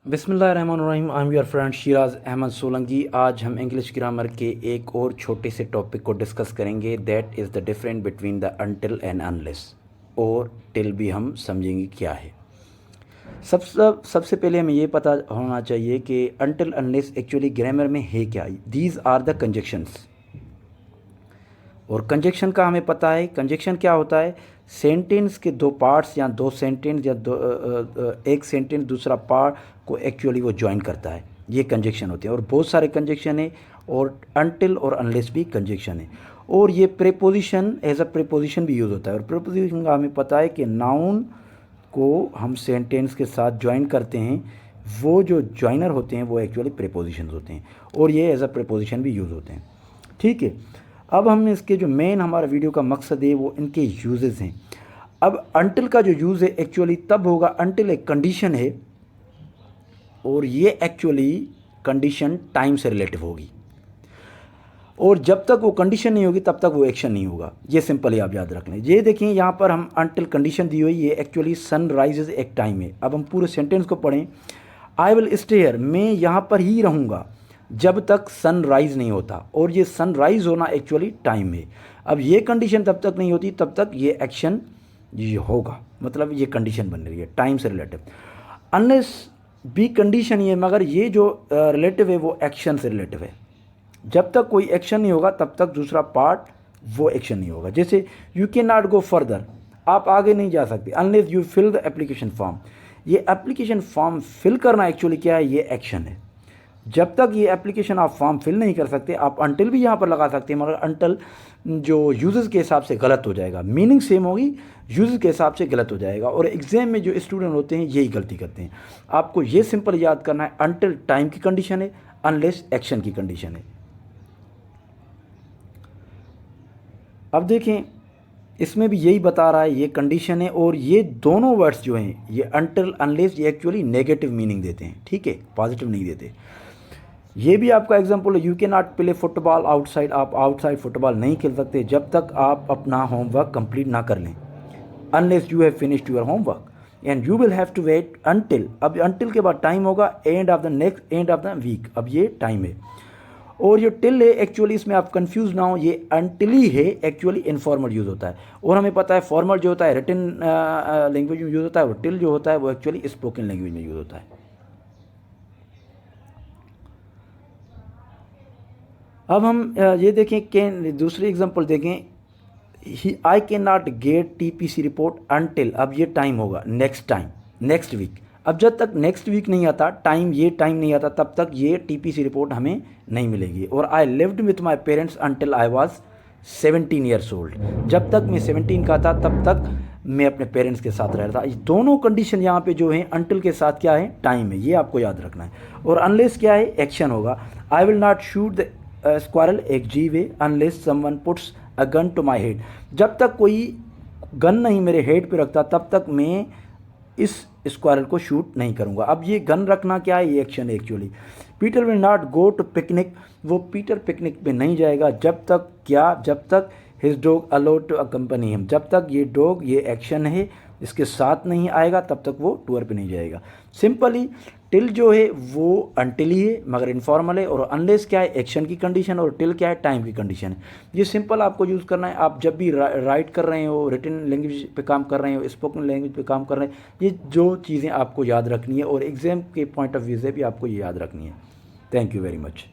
बिस्मिल्लाहिर्रहमानिर्रहीम। I am your friend Shiraz Ahmed Solanki. आज हम इंग्लिश ग्रामर के एक और छोटे से टॉपिक को डिस्कस करेंगे, that is the difference between the until and unless, और टिल भी हम समझेंगे क्या है। सबसे पहले हमें ये पता होना चाहिए कि अनटिल अनलेस एक्चुअली ग्रामर में है क्या। These are the conjunctions. और कंजक्शन का हमें पता है, कंजक्शन क्या होता है, सेंटेंस के दो पार्ट्स या दो सेंटेंस या एक सेंटेंस दूसरा पार्ट को एक्चुअली वो ज्वाइन करता है, ये कंजक्शन होते हैं। और बहुत सारे कंजक्शन है, और अनटिल और अनलेस भी कंजक्शन है। और ये प्रीपोजिशन एज अ प्रीपोजिशन भी यूज़ होता है। और प्रीपोजिशन का हमें पता है कि नाउन को हम सेंटेंस के साथ ज्वाइन करते हैं, वो जो ज्वाइनर होते हैं वो एक्चुअली प्रीपोजिशन होते हैं, और ये एज अ प्रीपोजिशन भी यूज़ होते हैं। ठीक है, अब हम इसके जो मेन हमारा वीडियो का मकसद है वो इनके यूजेस हैं। अब अनटिल का जो यूज़ है एक्चुअली तब होगा, अनटिल एक कंडीशन है, और ये एक्चुअली कंडीशन टाइम से रिलेटिव होगी, और जब तक वो कंडीशन नहीं होगी तब तक वो एक्शन नहीं होगा। ये सिंपल ही आप याद रख लें। ये देखिए यहाँ पर हम अनटिल कंडीशन दी हुई, ये एक्चुअली सनराइजेज एक टाइम है। अब हम पूरे सेंटेंस को पढ़ें। आई विल स्टे हियर, मैं यहाँ पर ही रहूँगा जब तक सनराइज़ नहीं होता, और ये सनराइज़ होना एक्चुअली टाइम है। अब ये कंडीशन तब तक नहीं होती तब तक ये एक्शन ये होगा, मतलब ये कंडीशन बन रही है टाइम से रिलेटिव। अनलेस भी कंडीशन ही है, मगर ये जो रिलेटिव है वो एक्शन से रिलेटिव है। जब तक कोई एक्शन नहीं होगा तब तक दूसरा पार्ट वो एक्शन नहीं होगा। जैसे you can not go further, आप आगे नहीं जा सकते unless you fill the application form. ये एप्लीकेशन फॉर्म फिल करना एक्चुअली क्या है, ये एक्शन है। जब तक ये एप्लीकेशन आप फॉर्म फिल नहीं कर सकते, आप अनटिल भी यहाँ पर लगा सकते हैं, मगर अनटिल जो यूजेस के हिसाब से गलत हो जाएगा, मीनिंग सेम होगी, यूजेस के हिसाब से गलत हो जाएगा। और एग्जाम में जो स्टूडेंट होते हैं यही गलती करते हैं। आपको ये सिंपल याद करना है, अनटिल टाइम की कंडीशन है, अनलेस एक्शन की कंडीशन है। अब देखें, इसमें भी यही बता रहा है, ये कंडीशन है, और ये दोनों वर्ड्स जो हैं, ये अनटिल अनलेस, ये एक्चुअली नेगेटिव मीनिंग देते हैं, ठीक है, पॉजिटिव नहीं देते। ये भी आपका एग्जांपल है, you can not play football outside, आप आउटसाइड फुटबॉल नहीं खेल सकते जब तक आप अपना होमवर्क कंप्लीट ना कर लें, unless you have finished your homework, and you will have to wait until. अब अनटिल के बाद टाइम होगा end of the next end of the week, अब ये टाइम है। और ये टिल है एक्चुअली, इसमें आप कंफ्यूज ना हो, ये अनटिल ही है, एक्चुअली इनफॉर्मल यूज़ होता है। और हमें पता है फॉर्मल जो होता है रिटन लैंग्वेज में यूज़ होता है, और टिल जो होता है वो एक्चुअली स्पोकन लैंग्वेज में यूज़ होता है। अब हम ये देखें, कैन दूसरी एग्जांपल देखें, he I can not get TPC report until, अब ये टाइम होगा नेक्स्ट टाइम, नेक्स्ट वीक। अब जब तक नेक्स्ट वीक नहीं आता टाइम, ये टाइम नहीं आता, तब तक ये टीपीसी रिपोर्ट हमें नहीं मिलेगी। और I lived with my parents until I was 17 years old, जब तक मैं 17 का था तब तक मैं अपने पेरेंट्स के साथ रह रहा था। ये दोनों कंडीशन यहाँ पे जो है, अनटिल के साथ क्या है, टाइम है, ये आपको याद रखना है। और अनलेस क्या है, एक्शन होगा। I will not shoot the squirrel एक जी वे unless someone puts a gun to my head, जब तक कोई गन नहीं मेरे हेड पे रखता तब तक मैं इस स्क्वारल को शूट नहीं करूँगा। अब ये गन रखना क्या है, ये एक्शन है actually. Peter will not go to picnic, वो पीटर पिकनिक पे नहीं जाएगा जब तक क्या, जब तक his dog allowed to accompany him, जब तक ये डॉग, ये एक्शन है, इसके साथ नहीं आएगा तब तक वो टूर पे नहीं जाएगा। सिंपली टिल जो है वो अनटिल ही है मगर इनफॉर्मल है, और अनलेस क्या है, एक्शन की कंडीशन, और टिल क्या है, टाइम की कंडीशन है। ये सिंपल आपको यूज़ करना है। आप जब भी राइट कर रहे हो, रिटन लैंग्वेज पे काम कर रहे हो, स्पोकन लैंग्वेज पे काम कर रहे हैं, ये जो चीज़ें आपको याद रखनी है, और एग्जाम के पॉइंट ऑफ व्यू से भी आपको ये याद रखनी है। Thank you very much.